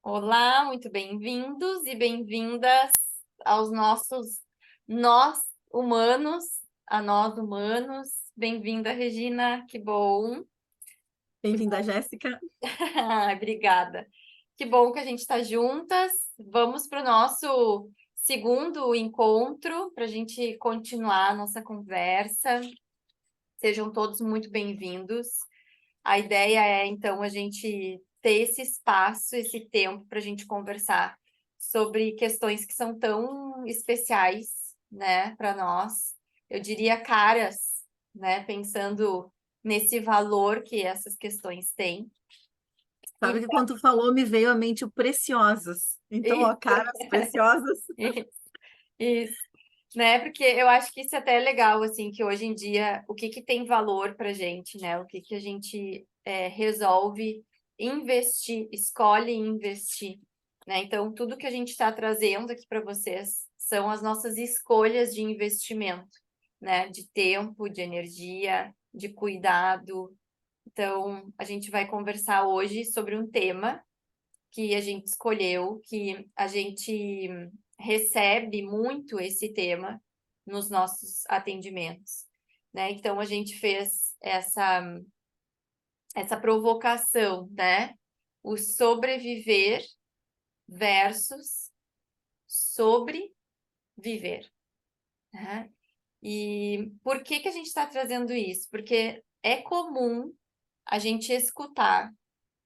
Olá, muito bem-vindos e bem-vindas aos nós humanos, a nós humanos. Bem-vinda, Regina, que bom. Que Bem-vinda, bom. Jéssica. Obrigada. Que bom que a gente está juntas. Vamos para o nosso segundo encontro para a gente continuar a nossa conversa. Sejam todos muito bem-vindos. A ideia é, então, a gente ter esse espaço, esse tempo para a gente conversar sobre questões que são tão especiais, né, para nós. Eu diria caras, né, pensando nesse valor que essas questões têm. Sabe E, que quando tu falou, me veio à mente o Preciosos. Então, ó, e, caras preciosas. isso, né, porque eu acho que isso até é legal, assim, que hoje em dia, o que que tem valor para gente, né, o que que a gente resolve investir, escolhe investir, né, então tudo que a gente está trazendo aqui para vocês são as nossas escolhas de investimento, né, de tempo, de energia, de cuidado. Então, a gente vai conversar hoje sobre um tema que a gente escolheu, que a gente recebe muito esse tema nos nossos atendimentos, né? Então a gente fez essa provocação, né? O sobreviver versus sobreviver, né? E por que que a gente está trazendo isso? Porque é comum a gente escutar,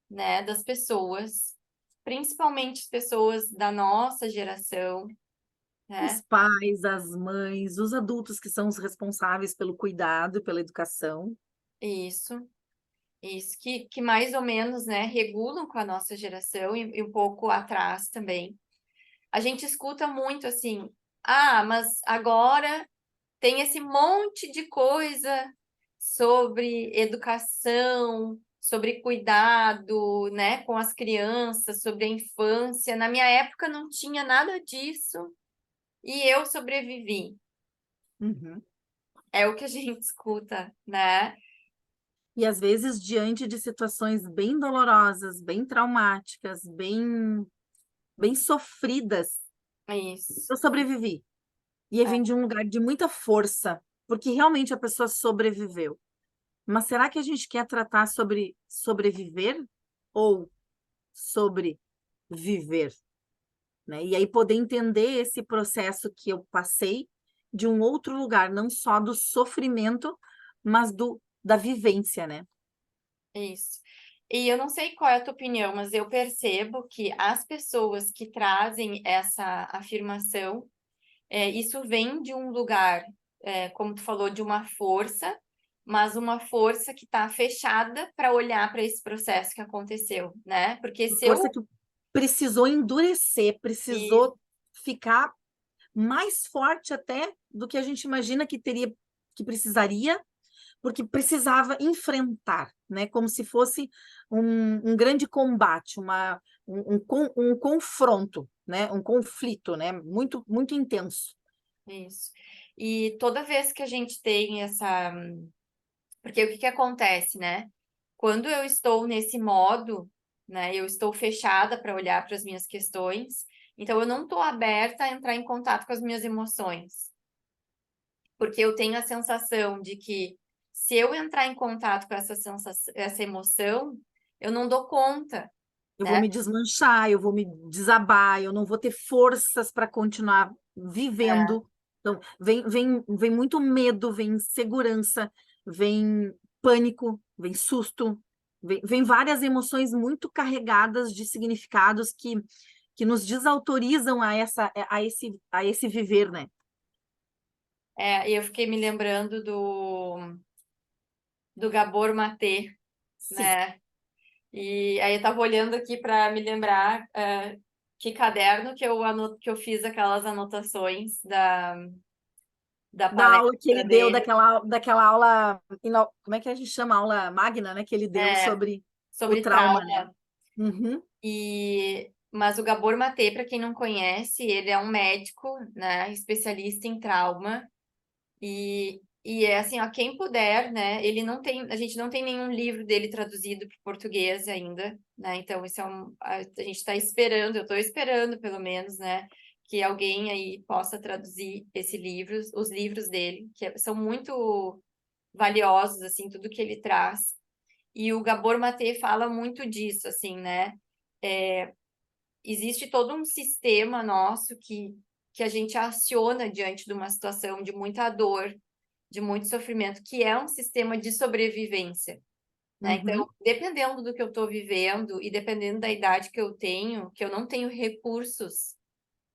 né, das pessoas, principalmente pessoas da nossa geração, Os né? pais, as mães, os adultos que são os responsáveis pelo cuidado e pela educação. Isso, isso que mais ou menos, né, regulam com a nossa geração e um pouco atrás também. A gente escuta muito assim, mas agora tem esse monte de coisa sobre educação, sobre cuidado, né, com as crianças, sobre a infância. Na minha época não tinha nada disso e eu sobrevivi. Uhum. É o que a gente escuta, né? E às vezes, diante de situações bem dolorosas, bem traumáticas, bem sofridas, Isso, eu sobrevivi. E eu vim de um lugar de muita força, porque realmente a pessoa sobreviveu. Mas será que a gente quer tratar sobre sobreviver ou sobre viver, né? E aí poder entender esse processo que eu passei de um outro lugar, não só do sofrimento, mas da vivência, né? isso. E eu não sei qual é a tua opinião, mas eu percebo que as pessoas que trazem essa afirmação, isso vem de um lugar, como tu falou, de uma força, mas uma força que está fechada para olhar para esse processo que aconteceu, né? Porque se Força eu. que precisou endurecer, Isso, precisou ficar mais forte até do que a gente imagina que teria, que precisaria, porque precisava enfrentar, né? Como se fosse um grande combate, um confronto, né? Um conflito, né? Muito, muito intenso. isso. E toda vez que a gente tem essa. Porque o que que acontece, né? Quando eu estou nesse modo, né, eu estou fechada para olhar para as minhas questões, então eu não estou aberta a entrar em contato com as minhas emoções, porque eu tenho a sensação de que se eu entrar em contato com essa sensação, essa emoção, eu não dou conta, Eu vou né? me desmanchar, eu vou me desabar, eu não vou ter forças para continuar É, vivendo. Então, vem muito medo, vem insegurança, vem pânico, vem susto, vem várias emoções muito carregadas de significados que nos desautorizam a esse viver, né? e eu fiquei me lembrando do Gabor Maté, Sim. né? E aí eu estava olhando aqui para me lembrar que caderno que eu fiz aquelas anotações da Da aula que ele palestra deu, dele, daquela aula, como é que a gente chama? Aula magna, né? Que ele deu é, sobre o sobre trauma, né? trauma. Uhum. Mas o Gabor Maté, para quem não conhece, ele é um médico, né, especialista em trauma. E E é assim, ó, quem puder, né? Ele não tem, a gente não tem nenhum livro dele traduzido para o português ainda, né? Então, isso é a gente está esperando, eu estou esperando, pelo menos, né? Que alguém aí possa traduzir esse livro, os livros dele, que são muito valiosos, assim, tudo que ele traz. E o Gabor Maté fala muito disso, assim, né? Existe todo um sistema nosso que a gente aciona diante de uma situação de muita dor, de muito sofrimento, que é um sistema de sobrevivência, né? Uhum. Então, dependendo do que eu estou vivendo e dependendo da idade que eu tenho, que eu não tenho recursos,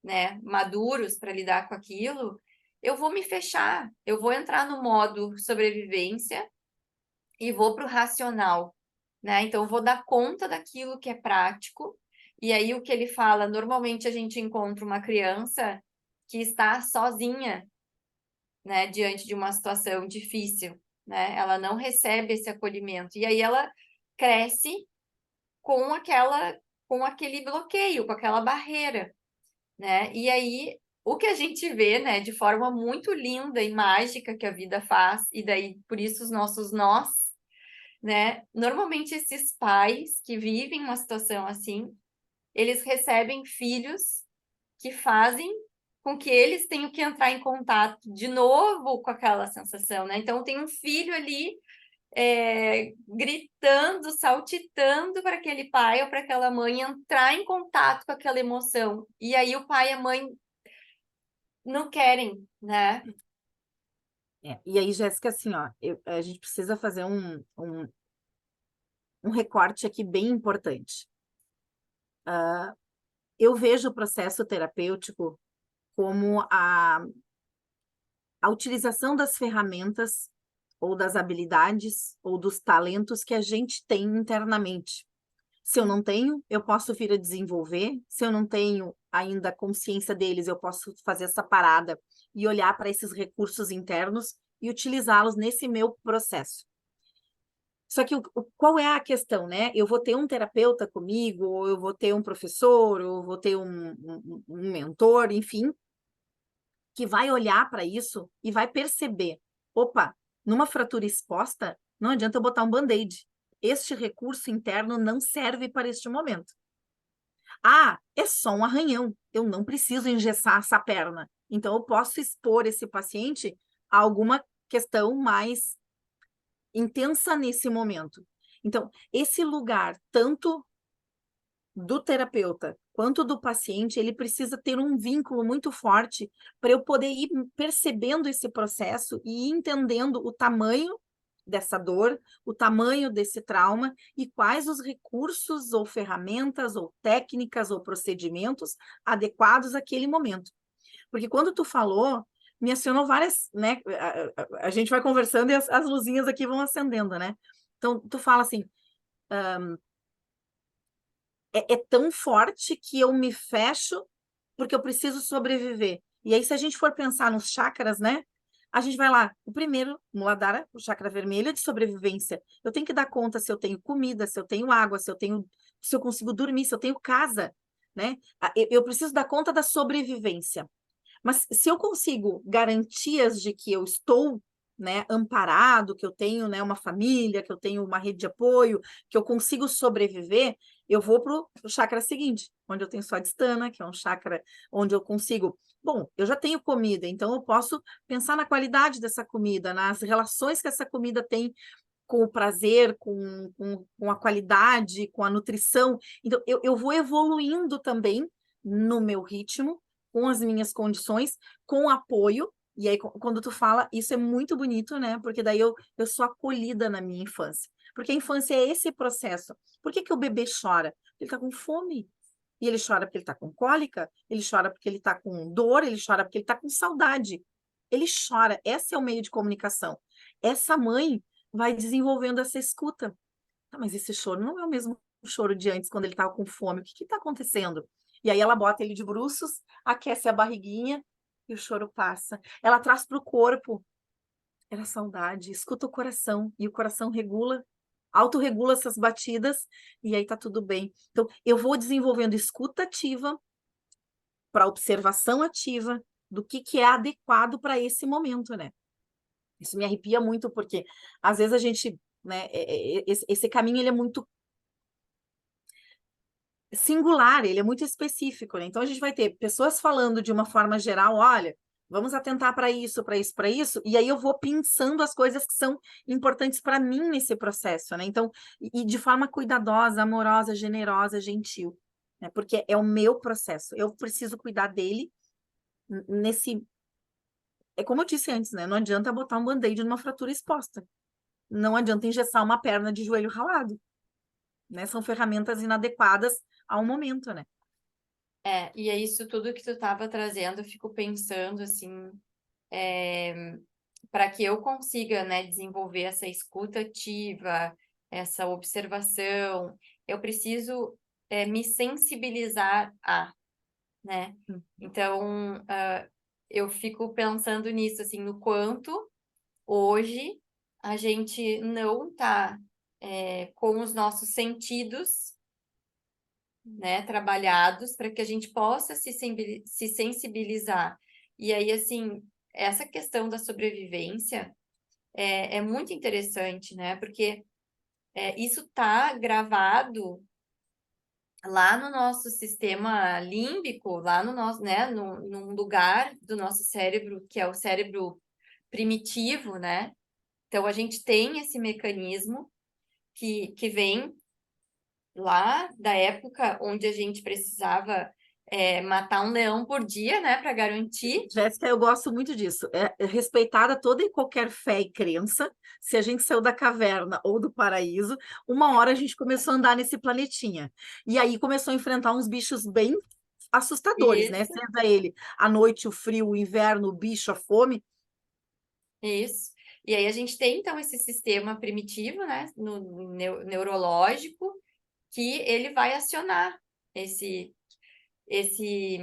né, maduros para lidar com aquilo, eu vou me fechar, eu vou entrar no modo sobrevivência e vou para o racional, né? Então, eu vou dar conta daquilo que é prático. E aí, o que ele fala, normalmente a gente encontra uma criança que está sozinha, né, diante de uma situação difícil, né? Ela não recebe esse acolhimento. E aí ela cresce com com aquele bloqueio, com aquela barreira, né? E aí o que a gente vê, né, de forma muito linda e mágica que a vida faz, e daí por isso os nossos nós, né? Normalmente esses pais que vivem uma situação assim, eles recebem filhos que fazem com que eles tenham que entrar em contato de novo com aquela sensação, né? Então tem um filho ali gritando, saltitando para aquele pai ou para aquela mãe entrar em contato com aquela emoção. E aí o pai e a mãe não querem, né? E aí, Jéssica, assim, ó, a gente precisa fazer um recorte aqui bem importante. Eu vejo o processo terapêutico como a utilização das ferramentas ou das habilidades ou dos talentos que a gente tem internamente. Se eu não tenho, eu posso vir a desenvolver. Se eu não tenho ainda consciência deles, eu posso fazer essa parada e olhar para esses recursos internos e utilizá-los nesse meu processo. Só que qual é a questão, né? Eu vou ter um terapeuta comigo, ou eu vou ter um professor, ou eu vou ter um mentor, enfim, que vai olhar para isso e vai perceber: opa, numa fratura exposta, não adianta eu botar um band-aid. Este recurso interno não serve para este momento. Ah, é só um arranhão. Eu não preciso engessar essa perna. Então, eu posso expor esse paciente a alguma questão mais intensa nesse momento. Então, esse lugar, tanto do terapeuta quanto do paciente, ele precisa ter um vínculo muito forte para eu poder ir percebendo esse processo e entendendo o tamanho dessa dor, o tamanho desse trauma e quais os recursos ou ferramentas ou técnicas ou procedimentos adequados àquele momento. Porque quando tu falou, me acionou várias, né? A gente vai conversando e as luzinhas aqui vão acendendo, né? Então, tu fala assim, é tão forte que eu me fecho porque eu preciso sobreviver. E aí, se a gente for pensar nos chakras, né? A gente vai lá, o primeiro, Muladhara, o chakra vermelho é de sobrevivência. Eu tenho que dar conta se eu tenho comida, se eu tenho água, se eu consigo dormir, se eu tenho casa, né? Eu preciso dar conta da sobrevivência. Mas se eu consigo garantias de que eu estou, né, amparado, que eu tenho, né, uma família, que eu tenho uma rede de apoio, que eu consigo sobreviver, eu vou para o chakra seguinte, onde eu tenho Swadhisthana, que é um chakra onde eu consigo. Bom, eu já tenho comida, então eu posso pensar na qualidade dessa comida, nas relações que essa comida tem com o prazer, com a qualidade, com a nutrição. Então, eu vou evoluindo também no meu ritmo, com as minhas condições, com apoio. E aí, quando tu fala, isso é muito bonito, né? Porque daí eu sou acolhida na minha infância. Porque a infância é esse processo. Por que que o bebê chora? Ele está com fome. E ele chora porque ele está com cólica, ele chora porque ele está com dor, ele chora porque ele está com saudade. Ele chora. Esse é o meio de comunicação. Essa mãe vai desenvolvendo essa escuta. Tá, mas esse choro não é o mesmo choro de antes, quando ele estava com fome. O que está acontecendo? E aí ela bota ele de bruços, aquece a barriguinha e o choro passa. Ela traz para o corpo. Era saudade. Escuta o coração. E o coração regula, autorregula essas batidas e aí tá tudo bem. Então, eu vou desenvolvendo escuta ativa para observação ativa do que é adequado para esse momento, né? Isso me arrepia muito, porque às vezes a gente, né, esse caminho ele é muito singular, ele é muito específico, né? Então a gente vai ter pessoas falando de uma forma geral, olha, vamos atentar para isso, para isso, para isso, e aí eu vou pensando as coisas que são importantes para mim nesse processo, né? Então, e de forma cuidadosa, amorosa, generosa, gentil, né? Porque é o meu processo, eu preciso cuidar dele nesse. É como eu disse antes, né? Não adianta botar um band-aid numa fratura exposta. Não adianta engessar uma perna de joelho ralado, né? São ferramentas inadequadas ao momento, né? E é isso tudo que tu estava trazendo, eu fico pensando assim, para que eu consiga, né, desenvolver essa escuta ativa, essa observação, eu preciso me sensibilizar né? Então, eu fico pensando nisso, assim, no quanto hoje a gente não está com os nossos sentidos, né, trabalhados para que a gente possa se sensibilizar. E aí, assim, essa questão da sobrevivência é muito interessante, né? Porque isso está gravado lá no nosso sistema límbico, lá no nosso, né, num lugar do nosso cérebro, que é o cérebro primitivo, né? Então, a gente tem esse mecanismo que vem lá da época onde a gente precisava matar um leão por dia, né, para garantir. Jéssica, eu gosto muito disso. É respeitada toda e qualquer fé e crença. Se a gente saiu da caverna ou do paraíso, uma hora a gente começou a andar nesse planetinha. E aí começou a enfrentar uns bichos bem assustadores, né? Isso, Seja ele a noite, o frio, o inverno, o bicho, a fome. isso. E aí a gente tem, então, esse sistema primitivo, né, no neurológico, que ele vai acionar esse, esse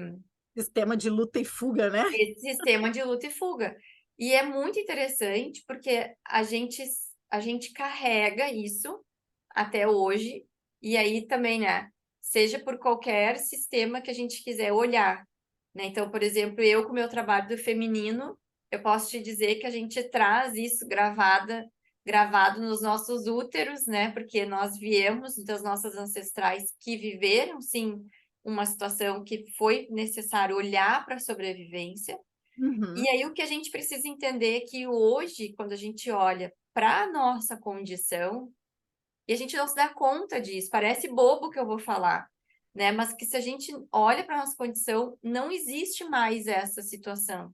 Sistema de luta e fuga, né? esse sistema de luta e fuga. E é muito interessante porque a gente carrega isso até hoje, e aí também, né? Seja por qualquer sistema que a gente quiser olhar, né? Então, por exemplo, eu com o meu trabalho do feminino, eu posso te dizer que a gente traz isso gravado nos nossos úteros, né? Porque nós viemos das nossas ancestrais que viveram, sim, uma situação que foi necessário olhar para a sobrevivência. E Uhum. aí o que a gente precisa entender é que hoje, quando a gente olha para a nossa condição, e a gente não se dá conta disso, parece bobo o que eu vou falar, né? Mas que se a gente olha para a nossa condição, não existe mais essa situação,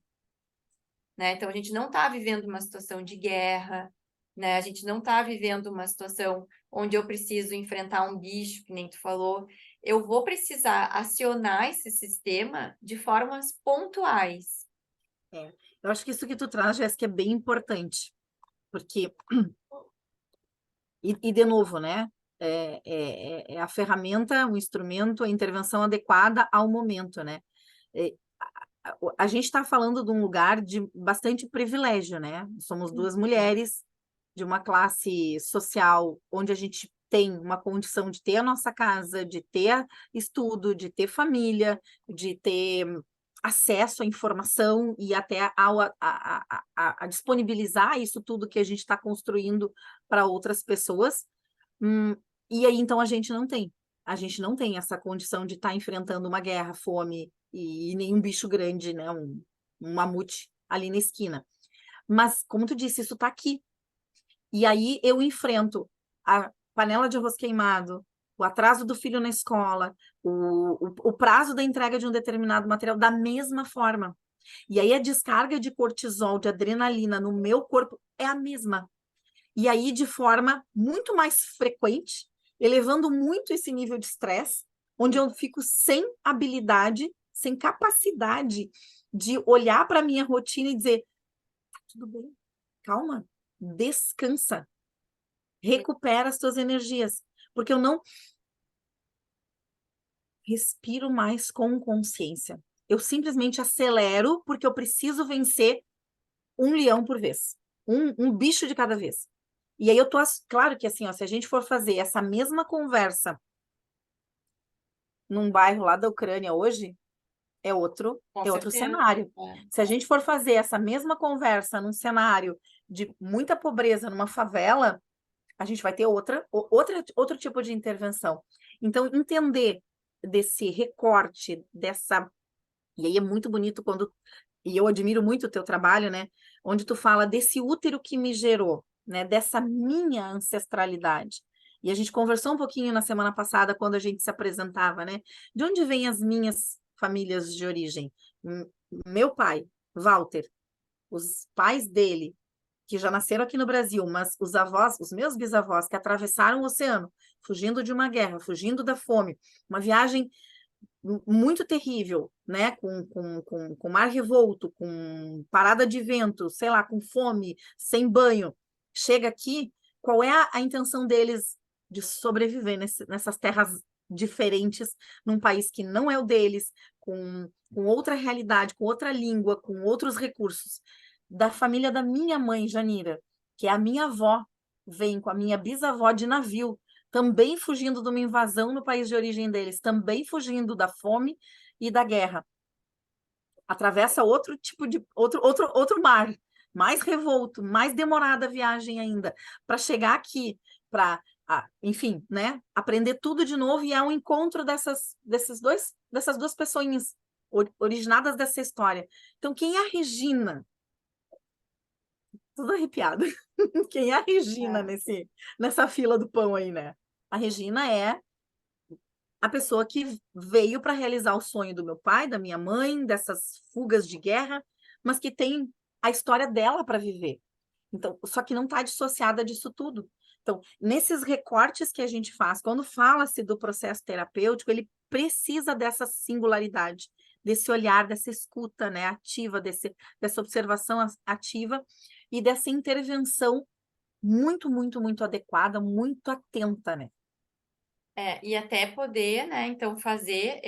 né? Então a gente não está vivendo uma situação de guerra, né? A gente não está vivendo uma situação onde eu preciso enfrentar um bicho, que nem tu falou. Eu vou precisar acionar esse sistema de formas pontuais. É. Eu acho que isso que tu traz, Jéssica, é bem importante, porque, e de novo, né? É a ferramenta, o instrumento, a intervenção adequada ao momento, né? É, a gente está falando de um lugar de bastante privilégio, né? Somos duas mulheres de uma classe social onde a gente tem uma condição de ter a nossa casa, de ter estudo, de ter família, de ter acesso à informação e até a disponibilizar isso tudo que a gente está construindo para outras pessoas. Hum, e aí, então, a gente não tem. A gente não tem essa condição de estar enfrentando uma guerra, fome e nenhum bicho grande, né? Um mamute ali na esquina. Mas, como tu disse, isso está aqui. E aí eu enfrento a panela de arroz queimado, o atraso do filho na escola, o prazo da entrega de um determinado material da mesma forma. E aí a descarga de cortisol, de adrenalina no meu corpo é a mesma. E aí, de forma muito mais frequente, elevando muito esse nível de estresse, onde eu fico sem habilidade, sem capacidade de olhar para a minha rotina e dizer: tá tudo bem, calma, descansa, recupera as tuas energias, porque eu não respiro mais com consciência. Eu simplesmente acelero porque eu preciso vencer um leão por vez, um bicho de cada vez. E aí eu tô, claro que assim, ó, se a gente for fazer essa mesma conversa num bairro lá da Ucrânia hoje, Com é outro certeza. cenário. É. Se a gente for fazer essa mesma conversa num cenário de muita pobreza numa favela, a gente vai ter outro tipo de intervenção. Então, entender desse recorte, dessa. E aí é muito bonito quando. E eu admiro muito o teu trabalho, né? Onde tu fala desse útero que me gerou, né? Dessa minha ancestralidade. E a gente conversou um pouquinho na semana passada, quando a gente se apresentava, né? De onde vêm as minhas famílias de origem? Meu pai, Walter, os pais dele, que já nasceram aqui no Brasil, mas os avós, os meus bisavós, que atravessaram o oceano, fugindo de uma guerra, fugindo da fome, uma viagem muito terrível, né? Com mar revolto, com parada de vento, sei lá, com fome, sem banho. Chega aqui, qual é a intenção deles de sobreviver nessas terras diferentes, num país que não é o deles, com outra realidade, com outra língua, com outros recursos? Da família da minha mãe, Janira, que é a minha avó, vem com a minha bisavó de navio, também fugindo de uma invasão no país de origem deles, também fugindo da fome e da guerra. Atravessa outro tipo de outro mar, mais revolto, mais demorada a viagem ainda, para chegar aqui, para, enfim, né, aprender tudo de novo, e é um encontro dessas duas pessoinhas originadas dessa história. Então, quem é a Regina? Tudo arrepiada. Quem é a Regina É. nessa fila do pão aí, né? A Regina é a pessoa que veio para realizar o sonho do meu pai, da minha mãe, dessas fugas de guerra, mas que tem a história dela para viver. Então, só que não está dissociada disso tudo. Então, nesses recortes que a gente faz, quando fala-se do processo terapêutico, ele precisa dessa singularidade, desse olhar, dessa escuta, né, ativa, dessa observação ativa e dessa intervenção muito, muito, muito adequada, muito atenta, né? E até poder, né, então fazer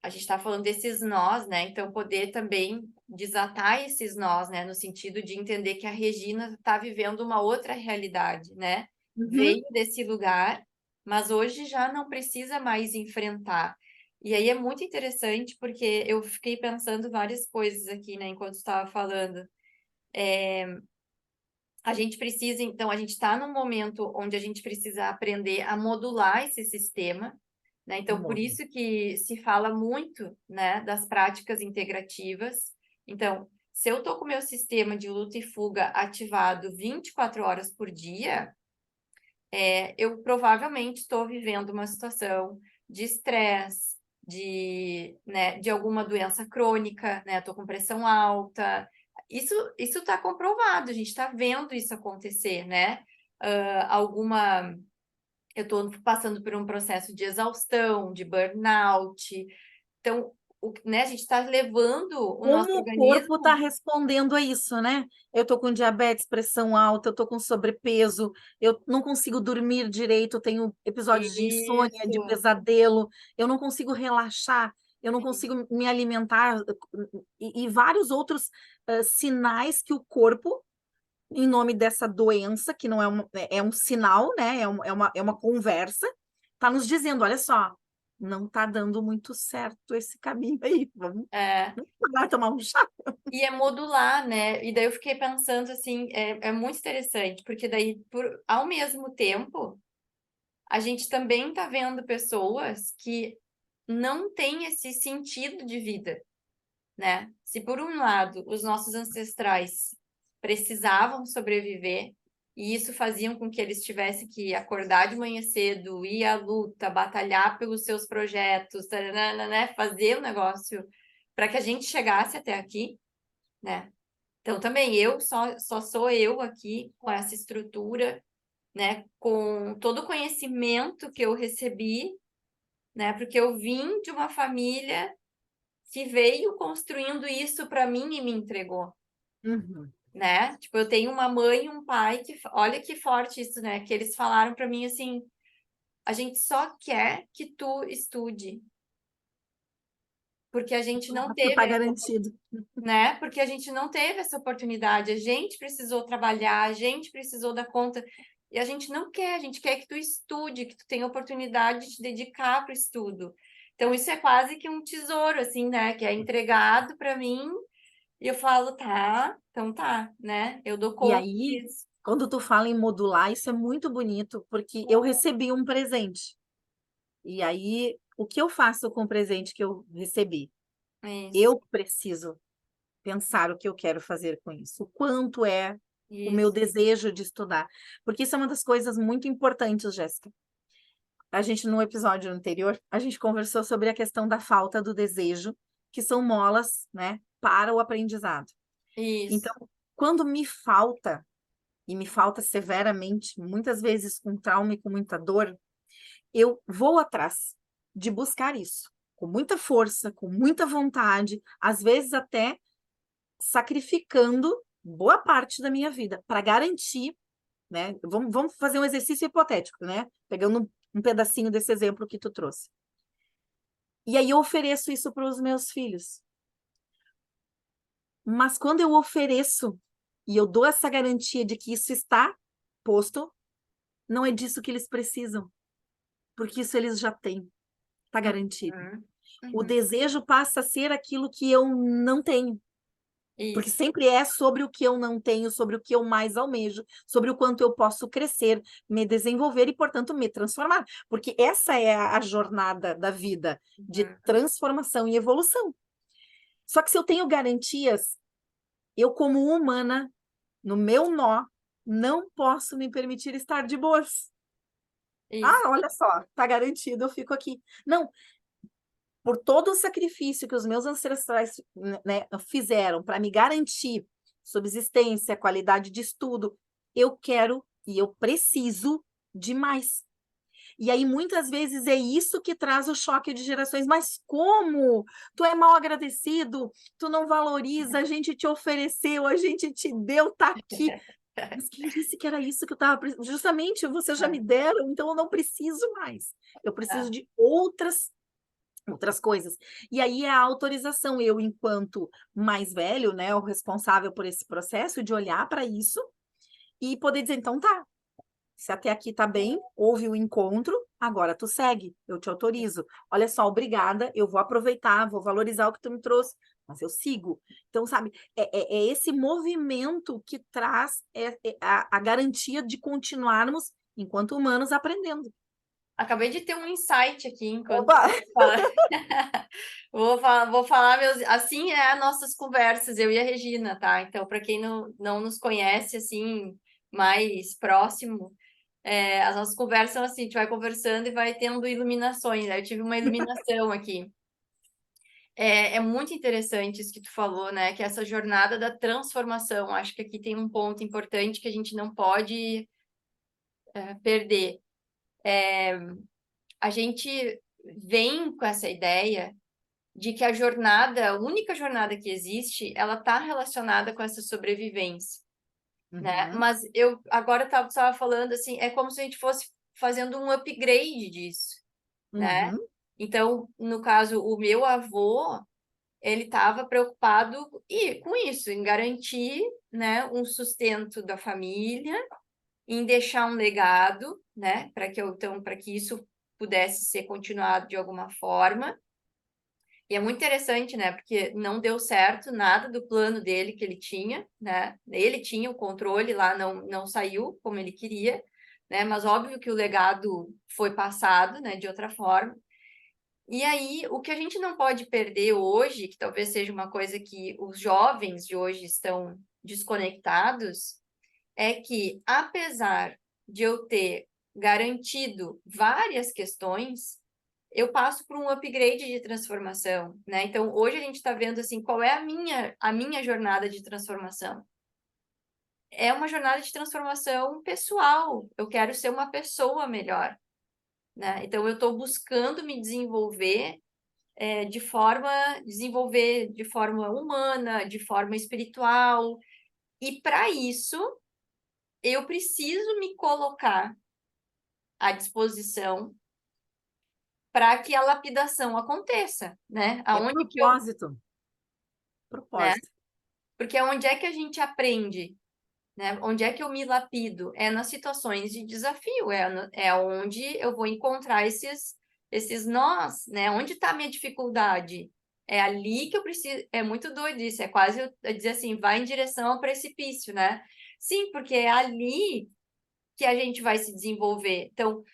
a gente está falando desses nós, né? Então poder também desatar esses nós, né, no sentido de entender que a Regina está vivendo uma outra realidade, né? Uhum. Veio desse lugar, mas hoje já não precisa mais enfrentar. E aí é muito interessante porque eu fiquei pensando várias coisas aqui, né, enquanto estava falando. A gente precisa, então, a gente está num momento onde a gente precisa aprender a modular esse sistema, né? Então, por Muito. isso que se fala muito, né, das práticas integrativas. Então, se eu estou com o meu sistema de luta e fuga ativado 24 horas por dia, eu provavelmente estou vivendo uma situação de estresse, né, de alguma doença crônica, né? Estou com pressão alta. Isso está comprovado, a gente está vendo isso acontecer, né? Eu estou passando por um processo de exaustão, de burnout. Então, né, a gente está levando o nosso Como o corpo está organismo. respondendo a isso, né? Eu estou com diabetes, pressão alta, eu estou com sobrepeso, eu não consigo dormir direito, eu tenho episódios de insônia, de Isso. pesadelo, eu não consigo relaxar, eu não consigo me alimentar, e vários outros sinais que o corpo, em nome dessa doença, que não é é um sinal, né? É uma conversa, está nos dizendo: olha só, não está dando muito certo esse caminho aí, vamos É, vai tomar um chá. e é modular, né? E daí eu fiquei pensando assim, é muito interessante, porque daí, ao mesmo tempo, a gente também está vendo pessoas que não têm esse sentido de vida, né? Se por um lado os nossos ancestrais precisavam sobreviver, e isso faziam com que eles tivessem que acordar de manhã cedo, ir à luta, batalhar pelos seus projetos, taranana, né? Fazer o negócio para que a gente chegasse até aqui, né? Então, também eu só sou eu aqui com essa estrutura, né? Com todo o conhecimento que eu recebi, né? Porque eu vim de uma família que veio construindo isso para mim e me entregou, Uhum, né? Tipo, eu tenho uma mãe e um pai que, olha que forte isso, né? Que eles falaram para mim assim: a gente só quer que tu estude, porque a gente não tu tá teve garantido. né? Porque a gente não teve essa oportunidade, a gente precisou trabalhar, a gente precisou dar conta, e a gente não quer, a gente quer que tu estude, que tu tenha oportunidade de te dedicar para o estudo. Então, isso é quase que um tesouro, assim, né? Que é entregado para mim, E eu falo, tá, então tá, né? Eu dou E conta aí, disso. quando tu fala em modular, isso é muito bonito, porque eu recebi um presente. E aí, o que eu faço com o presente que eu recebi? Isso, Eu preciso pensar o que eu quero fazer com isso, o quanto é o meu isso, desejo de estudar. Porque isso é uma das coisas muito importantes, Jéssica. A gente, no episódio anterior, a gente conversou sobre a questão da falta do desejo, que são molas, né, para o aprendizado. isso. Então, quando me falta, e me falta severamente, muitas vezes com trauma e com muita dor, eu vou atrás de buscar isso, com muita força, com muita vontade, às vezes até sacrificando boa parte da minha vida para garantir, né? Vamos fazer um exercício hipotético, né? Pegando um pedacinho desse exemplo que tu trouxe. E aí eu ofereço isso para os meus filhos. Mas quando eu ofereço e eu dou essa garantia de que isso está posto, não é disso que eles precisam, porque isso eles já têm, está garantido. Uhum, O uhum. desejo passa a ser aquilo que eu não tenho, porque Isso. sempre é sobre o que eu não tenho, sobre o que eu mais almejo, sobre o quanto eu posso crescer, me desenvolver e, portanto, me transformar. Porque essa é a jornada da vida, de Uhum. transformação e evolução. Só que se eu tenho garantias, eu, como humana, no meu nó, não posso me permitir estar de boas. Isso. Ah, olha só, tá garantido, eu fico aqui. Não, por todo o sacrifício que os meus ancestrais, né, fizeram para me garantir subsistência, qualidade de estudo, eu quero e eu preciso de mais. E aí, muitas vezes, é isso que traz o choque de gerações. Mas como? Tu é mal agradecido, tu não valoriza, a gente te ofereceu, a gente te deu, tá aqui. Mas quem disse que era isso que eu estava precisando? Justamente, vocês já me É, deram, então eu não preciso mais. Eu preciso é. de outras coisas. E aí é a autorização, eu, enquanto mais velho, né, o responsável por esse processo, de olhar para isso e poder dizer, então tá, se até aqui tá bem, houve o encontro, agora tu segue, eu te autorizo. Olha só, obrigada, eu vou aproveitar, vou valorizar o que tu me trouxe, mas eu sigo. Então, sabe, é esse movimento que traz a garantia de continuarmos, enquanto humanos, aprendendo. Acabei de ter um insight aqui enquanto Opa! você fala. Vou falar meus. Assim é as nossas conversas, eu e a Regina, tá? Então, para quem não nos conhece, assim, mais próximo, as nossas conversas são assim: a gente vai conversando e vai tendo iluminações. Aí eu tive uma iluminação aqui. É muito interessante isso que tu falou, né? Que é essa jornada da transformação. Acho que aqui tem um ponto importante que a gente não pode perder. A gente vem com essa ideia de que a jornada, a única jornada que existe, ela está relacionada com essa sobrevivência, né? Uhum, Mas eu agora estava falando assim, é como se a gente fosse fazendo um upgrade disso, né? uhum, Então, no caso, o meu avô, ele estava preocupado com isso, em garantir, né, um sustento da família, em deixar um legado, né, para que isso pudesse ser continuado de alguma forma. E é muito interessante, né? Porque não deu certo nada do plano dele que ele tinha, né? Ele tinha o controle lá, não saiu como ele queria, né? Mas óbvio que o legado foi passado, né? De outra forma. E aí, o que a gente não pode perder hoje, que talvez seja uma coisa que os jovens de hoje estão desconectados, é que, apesar de eu ter garantido várias questões, eu passo por um upgrade de transformação, né? Então, hoje a gente está vendo assim, qual é a minha jornada de transformação? É uma jornada de transformação pessoal. Eu quero ser uma pessoa melhor, né? Então, eu estou buscando me desenvolver desenvolver de forma humana, de forma espiritual. E para isso, eu preciso me colocar à disposição para que a lapidação aconteça, né? é Aonde que eu, propósito, né? propósito. Porque onde é que a gente aprende, né? Onde é que eu me lapido? É nas situações de desafio, é onde eu vou encontrar esses nós, né? Onde está a minha dificuldade? É ali que eu preciso. É muito doido isso. É quase eu dizer assim, vai em direção ao precipício, né? Sim, porque é ali que a gente vai se desenvolver. Então,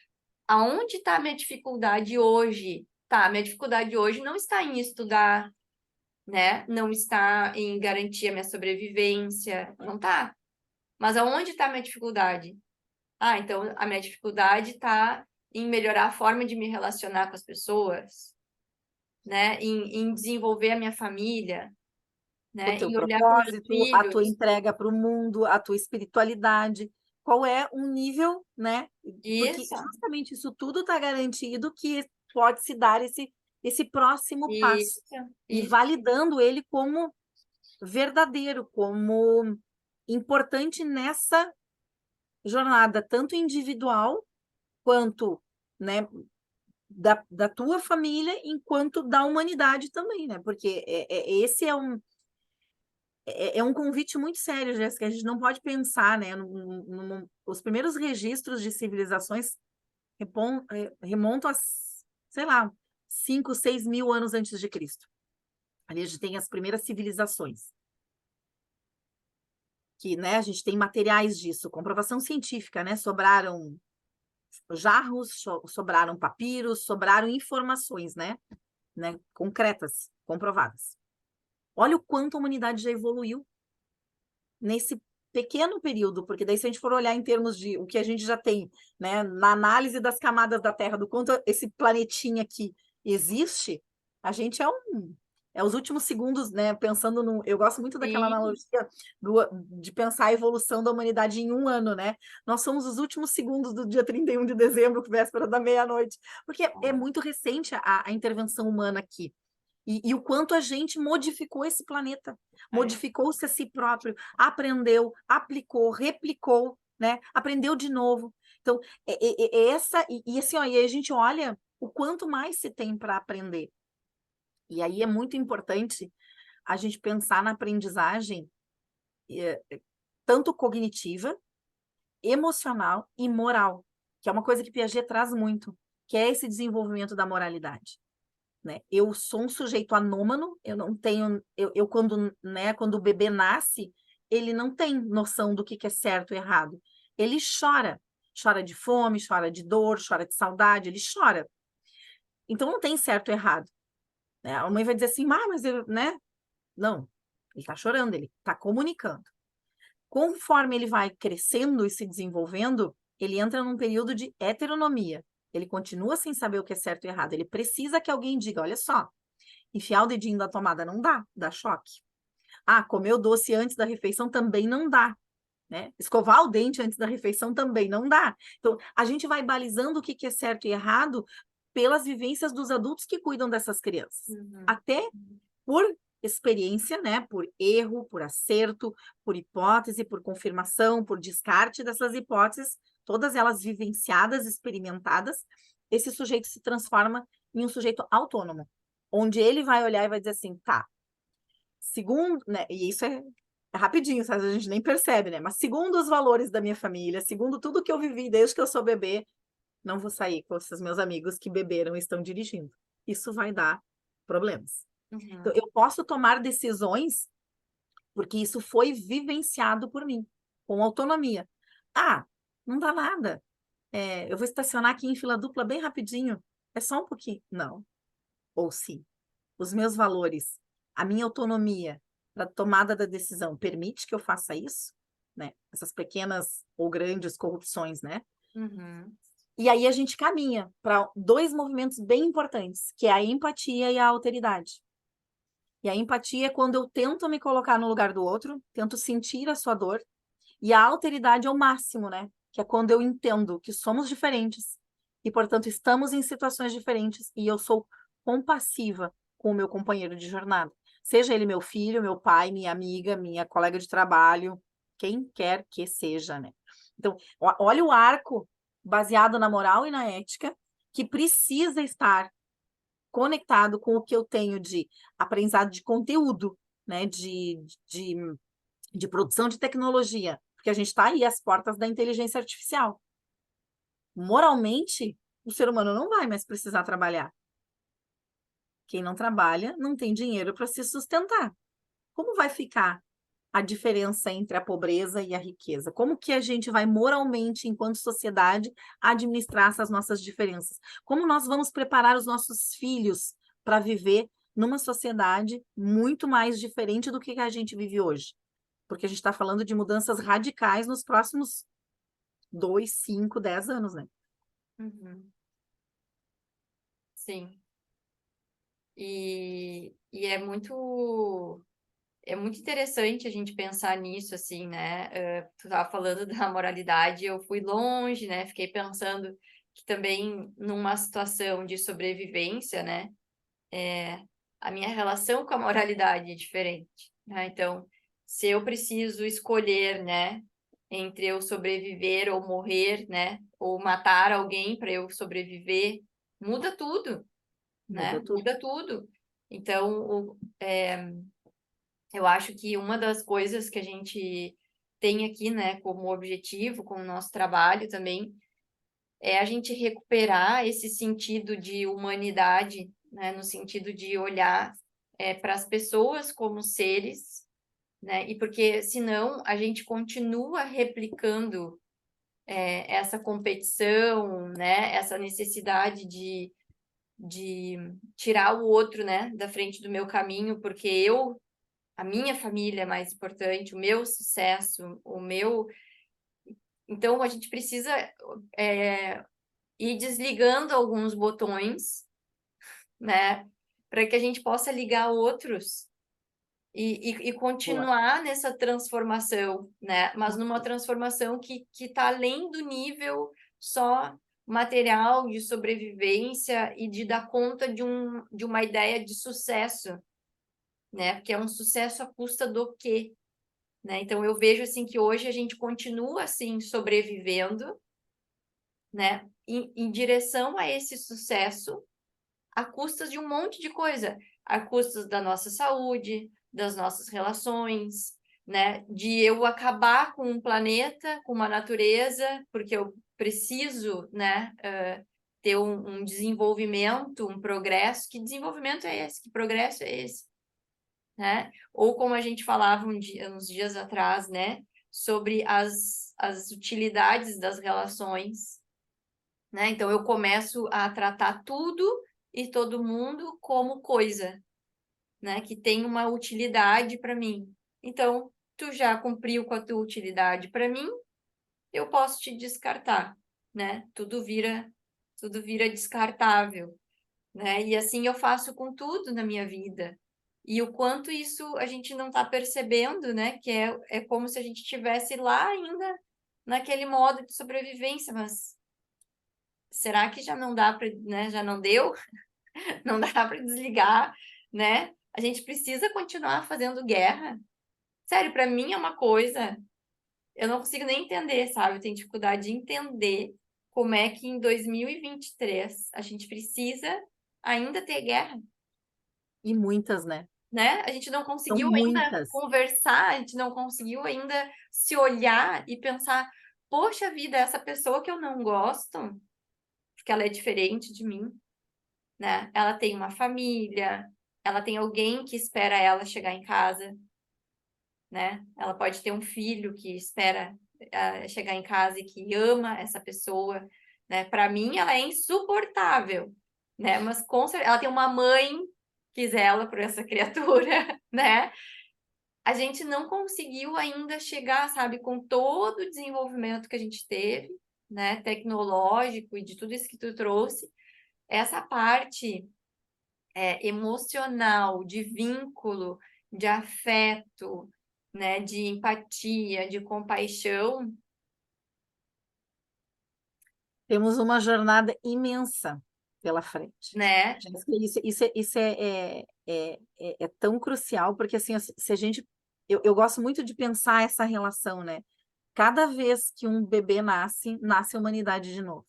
aonde está a minha dificuldade hoje? Tá, a minha dificuldade hoje não está em estudar, né? Não está em garantir a minha sobrevivência, não tá. Mas aonde está a minha dificuldade? Ah, então a minha dificuldade está em melhorar a forma de me relacionar com as pessoas, né? Em desenvolver a minha família, O né? teu Em olhar para os meus propósito, a tua filhos. entrega para o mundo, a tua espiritualidade, qual é o nível, né? Porque Isso, justamente isso tudo está garantido que pode se dar esse próximo passo isso, e isso, validando ele como verdadeiro, como importante nessa jornada, tanto individual quanto, né, da tua família, enquanto da humanidade também, né? Porque esse é um convite muito sério, Jéssica. A gente não pode pensar, né? Os primeiros registros de civilizações remontam a, sei lá, 5, 6 mil anos antes de Cristo. Ali a gente tem as primeiras civilizações. Que, né, a gente tem materiais disso, comprovação científica, né? Sobraram jarros, sobraram papiros, sobraram informações, né? Concretas, comprovadas. Olha o quanto a humanidade já evoluiu nesse pequeno período, porque daí se a gente for olhar em termos de o que a gente já tem, né, na análise das camadas da Terra, do quanto esse planetinha aqui existe, a gente é os últimos segundos, né, pensando no, eu gosto muito daquela sim, analogia de pensar a evolução da humanidade em um ano, né? Nós somos os últimos segundos do dia 31 de dezembro, véspera da meia-noite, porque é muito recente a intervenção humana aqui. E o quanto a gente modificou esse planeta, é, modificou-se a si próprio, aprendeu, aplicou, replicou, né? Aprendeu de novo. Então, essa, assim, ó, e aí a gente olha o quanto mais se tem para aprender. E aí é muito importante a gente pensar na aprendizagem, tanto cognitiva, emocional e moral, que é uma coisa que Piaget traz muito, que é esse desenvolvimento da moralidade. Né? Eu sou um sujeito anômalo, eu não tenho, eu quando, né, quando o bebê nasce, ele não tem noção do que é certo e errado. Ele chora, chora de fome, chora de dor, chora de saudade, ele chora. Então não tem certo e errado. Né? A mãe vai dizer assim, mas eu, né? Não, ele está chorando, ele está comunicando. Conforme ele vai crescendo e se desenvolvendo, ele entra num período de heteronomia. Ele continua sem saber o que é certo e errado. Ele precisa que alguém diga, olha só, enfiar o dedinho da tomada não dá, dá choque. Ah, comer o doce antes da refeição também não dá, né? Escovar o dente antes da refeição também não dá. Então, a gente vai balizando o que é certo e errado pelas vivências dos adultos que cuidam dessas crianças. uhum, Até por experiência, né? Por erro, por acerto, por hipótese, por confirmação, por descarte dessas hipóteses, todas elas vivenciadas, experimentadas, esse sujeito se transforma em um sujeito autônomo, onde ele vai olhar e vai dizer assim, tá, segundo, né? E isso é rapidinho, sabe? A gente nem percebe, né? Mas segundo os valores da minha família, segundo tudo que eu vivi desde que eu sou bebê, não vou sair com esses meus amigos que beberam e estão dirigindo. Isso vai dar problemas. Então, uhum, eu posso tomar decisões porque isso foi vivenciado por mim, com autonomia. Ah, não dá nada. Eu vou estacionar aqui em fila dupla bem rapidinho. É só um pouquinho. Não. Ou sim. Os meus valores, a minha autonomia para tomada da decisão permite que eu faça isso, né? Essas pequenas ou grandes corrupções, né? uhum, E aí a gente caminha para dois movimentos bem importantes, que é a empatia e a alteridade. E a empatia é quando eu tento me colocar no lugar do outro, tento sentir a sua dor, e a alteridade é o máximo, né? Que é quando eu entendo que somos diferentes e, portanto, estamos em situações diferentes e eu sou compassiva com o meu companheiro de jornada. Seja ele meu filho, meu pai, minha amiga, minha colega de trabalho, quem quer que seja, né? Então, olha o arco baseado na moral e na ética que precisa estar conectado com o que eu tenho de aprendizado de conteúdo, né? De, de produção de tecnologia, porque a gente está aí às portas da inteligência artificial. Moralmente, o ser humano não vai mais precisar trabalhar. Quem não trabalha não tem dinheiro para se sustentar. Como vai ficar a diferença entre a pobreza e a riqueza? Como que a gente vai moralmente, enquanto sociedade, administrar essas nossas diferenças? Como nós vamos preparar os nossos filhos para viver numa sociedade muito mais diferente do que a gente vive hoje? Porque a gente está falando de mudanças radicais nos próximos 2, 5, 10 anos, né? Uhum. Sim. E é muito interessante a gente pensar nisso, assim, né? Tu estava falando da moralidade, eu fui longe, né? Fiquei pensando que também numa situação de sobrevivência, né? A minha relação com a moralidade é diferente, né? Então, se eu preciso escolher, né? Entre eu sobreviver ou morrer, né? Ou matar alguém para eu sobreviver, muda tudo, Muda né? tudo. Muda tudo. Então, eu acho que uma das coisas que a gente tem aqui, né, como objetivo, com o nosso trabalho também, é a gente recuperar esse sentido de humanidade, né, no sentido de olhar para as pessoas como seres, né, e porque senão a gente continua replicando essa competição, né, essa necessidade de tirar o outro, né, da frente do meu caminho, porque a minha família é mais importante, o meu sucesso, o meu. Então, a gente precisa ir desligando alguns botões, né, para que a gente possa ligar outros e Boa. continuar nessa transformação, né, mas numa transformação que está além do nível só material de sobrevivência e de dar conta de uma ideia de sucesso, né, porque é um sucesso à custa do quê? Né? Então eu vejo assim que hoje a gente continua assim sobrevivendo, né, em direção a esse sucesso, a custas de um monte de coisa, a custas da nossa saúde, das nossas relações, né, de eu acabar com um planeta, com uma natureza, porque eu preciso, né, ter um desenvolvimento, um progresso. Que desenvolvimento é esse? Que progresso é esse? Né? Ou como a gente falava uns dias atrás, né? Sobre as utilidades das relações, né? Então eu começo a tratar tudo e todo mundo como coisa, né? Que tem uma utilidade para mim. Então, tu já cumpriu com a tua utilidade para mim, eu posso te descartar, né? Tudo vira descartável, né? E assim eu faço com tudo na minha vida. E o quanto isso a gente não está percebendo, né? Que é como se a gente estivesse lá ainda naquele modo de sobrevivência, mas será que já não dá para, né? Já não deu? Não dá para desligar, né? A gente precisa continuar fazendo guerra. Sério, para mim é uma coisa, eu não consigo nem entender, sabe? Eu tenho dificuldade de entender como é que em 2023 a gente precisa ainda ter guerra. E muitas, né? Né? A gente não São conseguiu ainda muitas. conversar, a gente não conseguiu ainda se olhar e pensar, poxa vida, essa pessoa que eu não gosto, porque ela é diferente de mim, né? Ela tem uma família, ela tem alguém que espera ela chegar em casa, né? Ela pode ter um filho que espera chegar em casa e que ama essa pessoa, né? Para mim, ela é insuportável, né? Mas ela tem uma mãe que zela por essa criatura, né? A gente não conseguiu ainda chegar, sabe, com todo o desenvolvimento que a gente teve, né, tecnológico e de tudo isso que tu trouxe, essa parte emocional, de vínculo, de afeto, né, de empatia, de compaixão, Temos uma jornada imensa pela frente. né? Jéssica, isso é tão crucial, porque assim, se a gente. Eu gosto muito de pensar essa relação, né? Cada vez que um bebê nasce, nasce a humanidade de novo.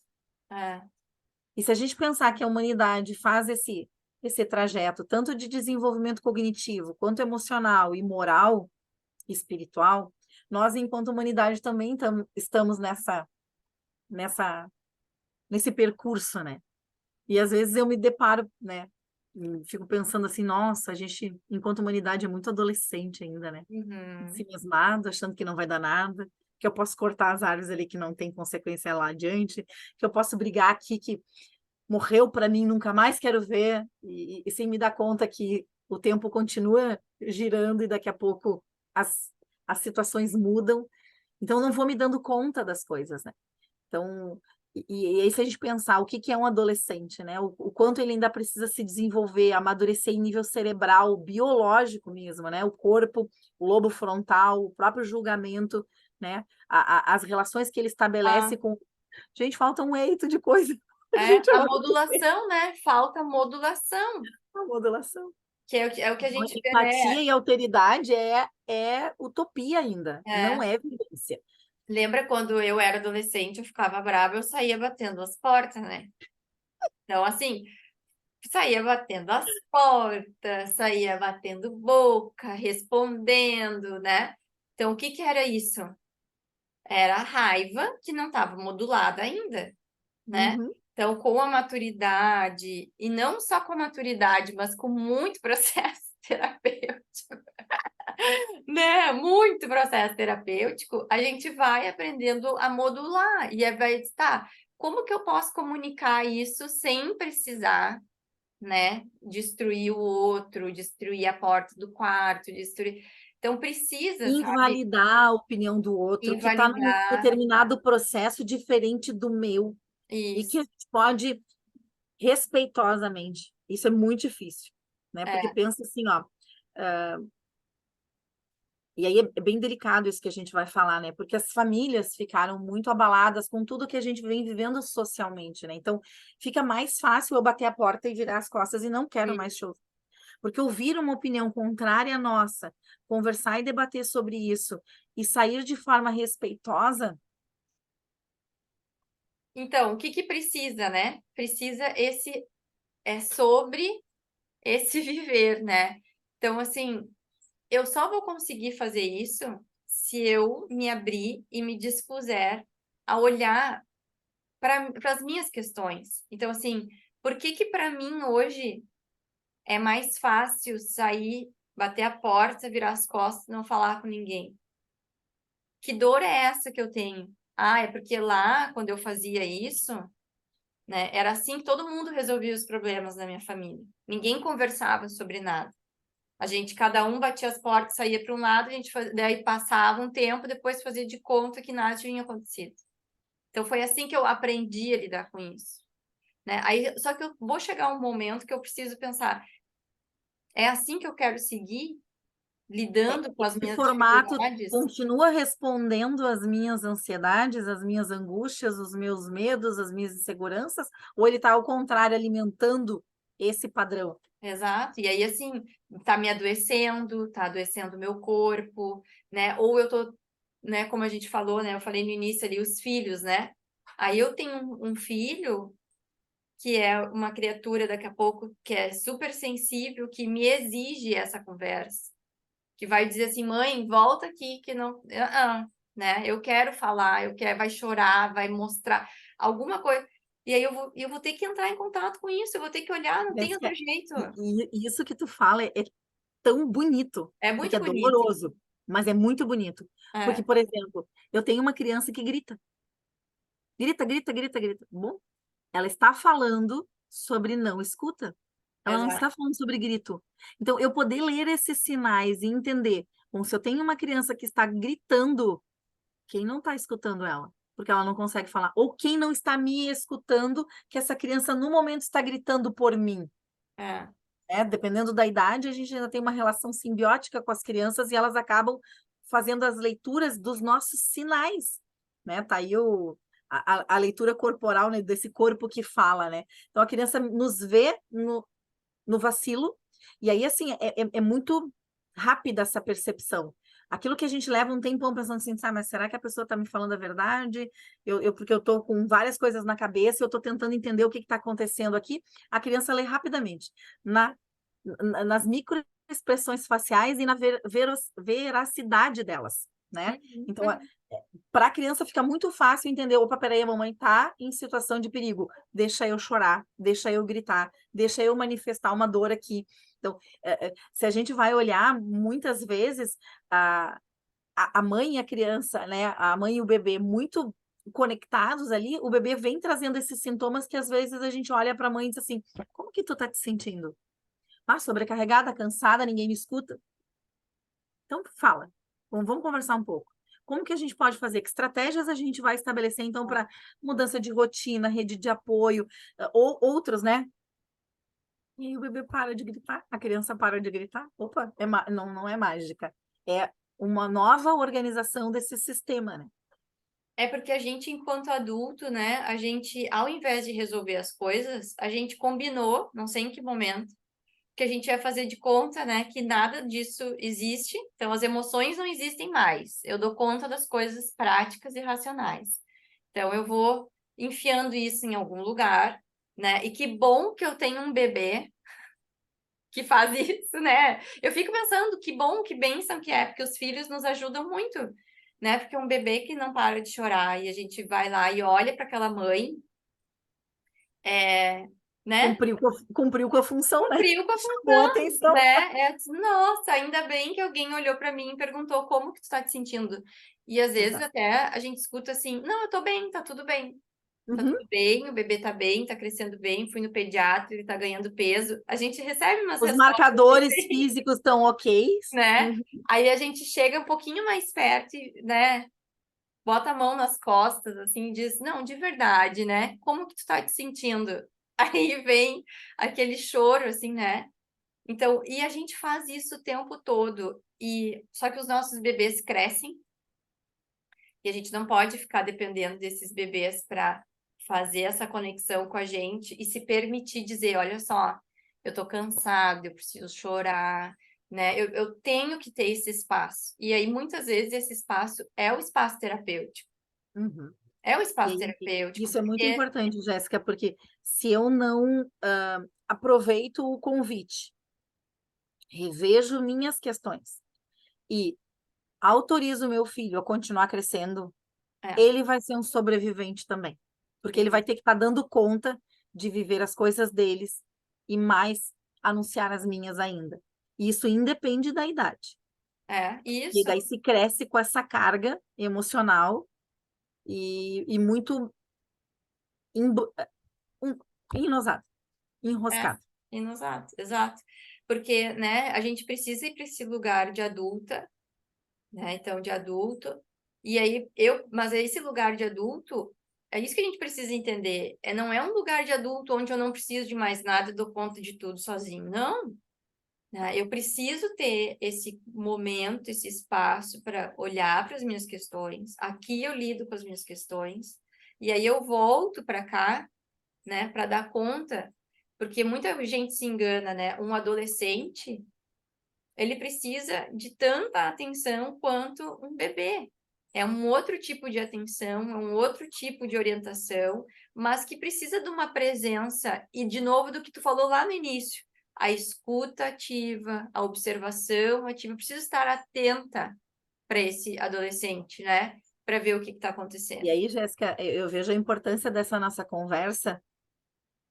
É, E se a gente pensar que a humanidade faz esse trajeto, tanto de desenvolvimento cognitivo, quanto emocional e moral, e espiritual, nós, enquanto humanidade, também estamos nessa, nesse percurso, né? E às vezes eu me deparo, né? fico pensando assim, nossa, a gente, enquanto humanidade, é muito adolescente ainda, né? Uhum. Se mesmado, achando que não vai dar nada, que eu posso cortar as árvores ali que não tem consequência lá adiante, que eu posso brigar aqui que morreu para mim, nunca mais quero ver, e sem me dar conta que o tempo continua girando e daqui a pouco as situações mudam. Então, eu não vou me dando conta das coisas, né? Então, e aí se a gente pensar o que que é um adolescente, né? O quanto ele ainda precisa se desenvolver, amadurecer em nível cerebral, biológico mesmo, né? O corpo, o lobo frontal, o próprio julgamento, né? As relações que ele estabelece Ah, com... Gente, falta um eito de coisa a é gente a amadurecer modulação, né? Falta modulação, a modulação. que é o que a Então, gente vê, empatia né? e alteridade é utopia ainda, não É. é vivência. Lembra quando eu era adolescente, eu ficava brava, eu saía batendo as portas, né? Então, assim, saía batendo as portas, saía batendo boca, respondendo, né? Então, o que que era isso? Era a raiva que não estava modulada ainda, né? Uhum. Então, com a maturidade, e não só com a maturidade, mas com muito processo terapêutico, né? Muito processo terapêutico, a gente vai aprendendo a modular e aí vai estar. Como que eu posso comunicar isso sem precisar, né? Destruir o outro, destruir a porta do quarto, destruir. Então precisa, sabe? Invalidar a opinião do outro, que está num Invalidar determinado processo diferente do meu, e que a isso. gente pode respeitosamente. Isso é muito difícil, né? Porque É, pensa assim, ó, e aí é bem delicado isso que a gente vai falar, né? Porque as famílias ficaram muito abaladas com tudo que a gente vem vivendo socialmente, né? Então, fica mais fácil eu bater a porta e virar as costas e não quero mais isso. show. Porque ouvir uma opinião contrária à nossa, conversar e debater sobre isso e sair de forma respeitosa, Então, o que que precisa, né? Precisa esse é sobre esse viver, né? Então, assim, eu só vou conseguir fazer isso se eu me abrir e me dispuser a olhar para as minhas questões. Então, assim, por que que para mim hoje é mais fácil sair, bater a porta, virar as costas, não falar com ninguém? Que dor é essa que eu tenho? Ah, é porque lá, quando eu fazia isso, né, era assim que todo mundo resolvia os problemas da minha família. Ninguém conversava sobre nada. A gente, cada um batia as portas, saía para um lado, a gente daí passava um tempo, depois fazia de conta que nada tinha acontecido. Então foi assim que eu aprendi a lidar com isso, né? Aí, só que eu vou chegar um momento que eu preciso pensar, é assim que eu quero seguir lidando com as esse minhas formato dificuldades? continua respondendo às minhas ansiedades, às minhas angústias, os meus medos, as minhas inseguranças, ou ele está ao contrário, alimentando esse padrão? Exato. E aí, assim, tá me adoecendo, tá adoecendo o meu corpo, né? Ou eu tô, né, como a gente falou, né? Eu falei no início ali, os filhos, né? Aí eu tenho um filho que é uma criatura daqui a pouco que é super sensível, que me exige essa conversa, que vai dizer assim, mãe, volta aqui, que não, né? Eu quero falar, eu quero, vai chorar, vai mostrar alguma coisa. E aí eu vou ter que entrar em contato com isso, eu vou ter que olhar, não tem Pensa que outro jeito. e isso que tu fala é tão bonito, É porque muito é bonito. doloroso, mas é muito bonito. Porque, É, por exemplo, eu tenho uma criança que grita, grita, grita, grita, grita. Bom, ela está falando sobre não escuta. Ela não exato. está falando sobre grito. Então, eu poder ler esses sinais e entender, bom, se eu tenho uma criança que está gritando, quem não está escutando ela? Porque ela não consegue falar. Ou quem não está me escutando, que essa criança no momento está gritando por mim. É, Dependendo da idade, a gente ainda tem uma relação simbiótica com as crianças e elas acabam fazendo as leituras dos nossos sinais, né? Tá aí a leitura corporal, né, desse corpo que fala, né? Então a criança nos vê no vacilo, e aí, assim, é muito rápida essa percepção. Aquilo que a gente leva um tempão pensando assim, sabe, mas será que a pessoa está me falando a verdade? Porque eu estou com várias coisas na cabeça, eu estou tentando entender o que está acontecendo aqui. A criança lê rapidamente, na, nas microexpressões faciais e na veracidade delas. né? Então, para a criança fica muito fácil entender, opa, peraí, a mamãe tá em situação de perigo, deixa eu chorar, deixa eu gritar, deixa eu manifestar uma dor aqui. Então, se a gente vai olhar, muitas vezes, a mãe e a criança, né, a mãe e o bebê muito conectados ali, o bebê vem trazendo esses sintomas que às vezes a gente olha para a mãe e diz assim, como que tu tá te sentindo? Ah, sobrecarregada, cansada, ninguém me escuta. Então, fala. Bom, vamos conversar um pouco. Como que a gente pode fazer? Que estratégias a gente vai estabelecer, então, para mudança de rotina, rede de apoio, ou outros, né? E aí o bebê para de gritar, a criança para de gritar. Opa, não é mágica. É uma nova organização desse sistema, né? É porque a gente, enquanto adulto, né, a gente, ao invés de resolver as coisas, a gente combinou, não sei em que momento, que a gente ia fazer de conta, né, que nada disso existe. Então, as emoções não existem mais. Eu dou conta das coisas práticas e racionais. Então, eu vou enfiando isso em algum lugar, né? E que bom que eu tenho um bebê que faz isso, né? Eu fico pensando que bom, que bênção que é, porque os filhos nos ajudam muito, né? Porque um bebê que não para de chorar e a gente vai lá e olha para aquela mãe, né? Cumpriu com a função, né? Cumpriu com a Chamou a função, atenção. né? Nossa, ainda bem que alguém olhou para mim e perguntou como que tu tá te sentindo. E às vezes Exato. até a gente escuta assim, não, eu tô bem, tá tudo bem. Tá Uhum. tudo bem, o bebê tá bem, tá crescendo bem, fui no pediatra, ele tá ganhando peso. A gente recebe umas Os respostas marcadores assim, físicos estão ok. né? Uhum. Aí a gente chega um pouquinho mais perto, né? Bota a mão nas costas, assim, e diz, não, de verdade, né? Como que tu tá te sentindo? Aí vem aquele choro, assim, né? Então, e a gente faz isso o tempo todo. E só que os nossos bebês crescem e a gente não pode ficar dependendo desses bebês para fazer essa conexão com a gente e se permitir dizer, olha só, eu tô cansado, eu preciso chorar, né? Eu tenho que ter esse espaço. E aí, muitas vezes, esse espaço é o espaço terapêutico. Uhum. É o E espaço aí, terapêutico, isso é muito porque importante, Jéssica, porque se eu não aproveito o convite, revejo minhas questões e autorizo meu filho a continuar crescendo, é, ele vai ser um sobrevivente também. Porque ele vai ter que estar dando conta de viver as coisas deles e mais anunciar as minhas ainda. E isso independe da idade. E isso. daí se cresce com essa carga emocional e muito embu- um- enosado, É, enroscado. exato, exato. Porque, né, a gente precisa ir para esse lugar de adulta, né? Então, de adulto. E aí, mas esse lugar de adulto, é isso que a gente precisa entender. Não é um lugar de adulto onde eu não preciso de mais nada e dou conta de tudo sozinho. Não, né? Eu preciso ter esse momento, esse espaço para olhar para as minhas questões. Aqui eu lido com as minhas questões. E aí eu volto para cá, né, para dar conta, porque muita gente se engana, né? Um adolescente, ele precisa de tanta atenção quanto um bebê. É um outro tipo de atenção, é um outro tipo de orientação, mas que precisa de uma presença, e de novo do que tu falou lá no início, a escuta ativa, a observação ativa, precisa estar atenta para esse adolescente, né? Para ver o que está E acontecendo. aí, Jéssica, eu vejo a importância dessa nossa conversa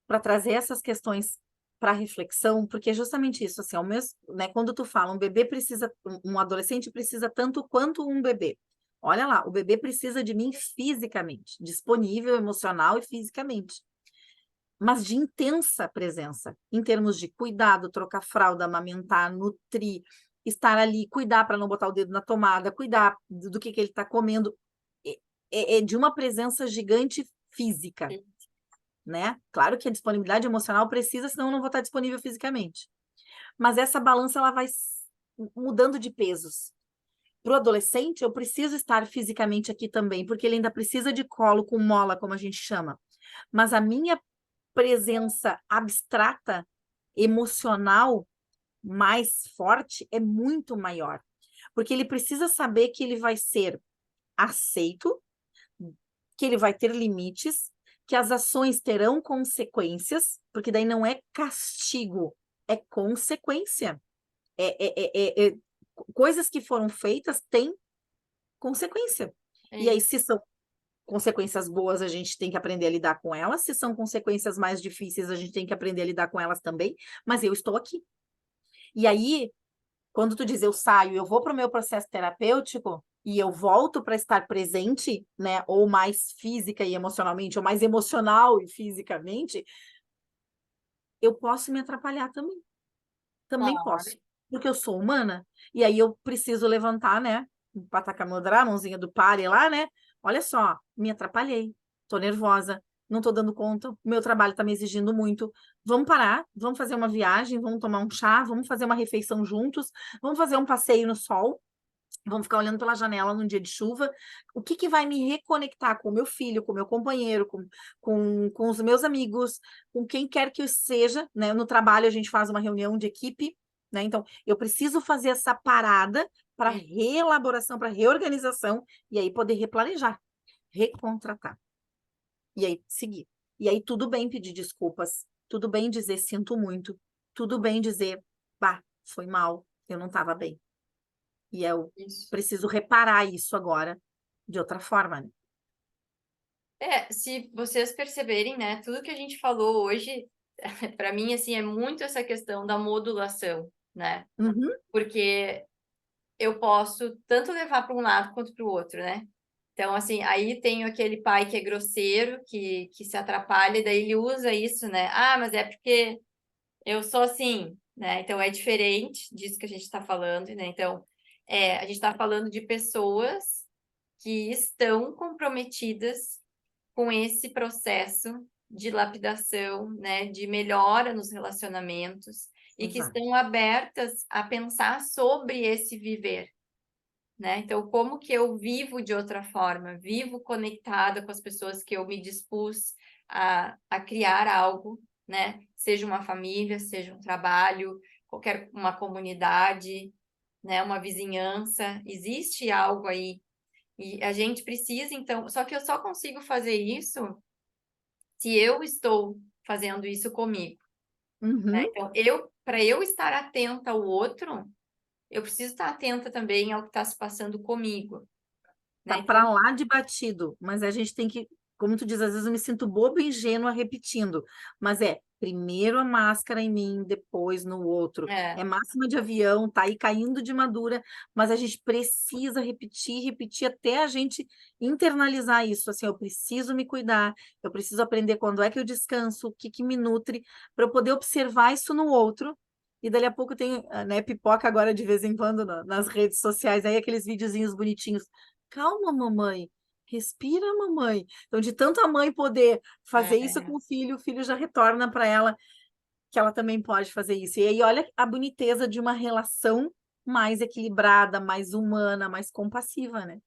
para trazer essas questões para reflexão, porque é justamente isso, assim, ao mesmo, né, quando tu fala, um bebê precisa, um adolescente precisa tanto quanto um bebê. Olha lá, o bebê precisa de mim fisicamente, disponível emocional e fisicamente, mas de intensa presença, em termos de cuidado, trocar fralda, amamentar, nutrir, estar ali, cuidar para não botar o dedo na tomada, cuidar do que ele está comendo, é de uma presença gigante física, né? Claro que a disponibilidade emocional precisa, senão eu não vou estar disponível fisicamente. Mas essa balança ela vai mudando de pesos. Para o adolescente, eu preciso estar fisicamente aqui também, porque ele ainda precisa de colo com mola, como a gente chama. Mas a minha presença abstrata, emocional, mais forte, é muito maior. Porque ele precisa saber que ele vai ser aceito, que ele vai ter limites, que as ações terão consequências, porque daí não é castigo, é consequência. Coisas que foram feitas têm consequência. É E aí, isso. se são consequências boas, a gente tem que aprender a lidar com elas. Se são consequências mais difíceis, a gente tem que aprender a lidar com elas também. Mas eu estou aqui. E aí, quando tu diz eu saio, eu vou para o meu processo terapêutico e eu volto para estar presente, né? Ou mais física e emocionalmente, ou mais emocional e fisicamente, eu posso me atrapalhar também. Também Claro. posso. Porque eu sou humana. E aí eu preciso levantar, né? Pataca a mãozinha do pare lá, né? Olha só, me atrapalhei. Tô nervosa. Não tô dando conta. O meu trabalho tá me exigindo muito. Vamos parar, vamos fazer uma viagem, vamos tomar um chá, vamos fazer uma refeição juntos, vamos fazer um passeio no sol. Vamos ficar olhando pela janela num dia de chuva. O que que vai me reconectar com o meu filho, com o meu companheiro, com os meus amigos, com quem quer que eu seja, né? No trabalho a gente faz uma reunião de equipe, né? Então, eu preciso fazer essa parada para É, reelaboração, para reorganização, e aí poder replanejar, recontratar. E aí seguir. E aí tudo bem pedir desculpas, tudo bem dizer sinto muito, tudo bem dizer, bah, foi mal, eu não estava bem. E eu isso. preciso reparar isso agora de outra forma, né? Se vocês perceberem, né, tudo que a gente falou hoje, para mim, assim, é muito essa questão da modulação, né? Uhum, Porque eu posso tanto levar para um lado quanto para o outro, né? Então, assim, aí tenho aquele pai que é grosseiro, que se atrapalha, e daí ele usa isso, né? Ah, mas é porque eu sou assim, né? Então, é diferente disso que a gente está falando, né? Então, a gente está falando de pessoas que estão comprometidas com esse processo de lapidação, né? De melhora nos relacionamentos e que exato. estão abertas a pensar sobre esse viver, né? Então, como que eu vivo de outra forma? Vivo conectada com as pessoas que eu me dispus a criar algo, né? Seja uma família, seja um trabalho, qualquer uma comunidade, né? Uma vizinhança, existe algo aí. E a gente precisa, então, só que eu só consigo fazer isso se eu estou fazendo isso comigo, né? Uhum, Então, para eu estar atenta ao outro, eu preciso estar atenta também ao que está se passando comigo, tá né? para Então, lá de batido, mas a gente tem que, como tu diz, às vezes eu me sinto boba e ingênua repetindo, mas é primeiro a máscara em mim, depois no outro. é, É máxima de avião, tá aí caindo de madura, mas a gente precisa repetir, repetir até a gente internalizar isso. Assim, eu preciso me cuidar, eu preciso aprender quando é que eu descanso, o que que me nutre, para eu poder observar isso no outro. E dali a pouco tem, né, pipoca agora de vez em quando nas redes sociais, aí aqueles videozinhos bonitinhos. Calma, mamãe. Respira, mamãe. Então, de tanto a mãe poder fazer isso é, com o filho já retorna para ela que ela também pode fazer isso. E aí, olha a boniteza de uma relação mais equilibrada, mais humana, mais compassiva, né?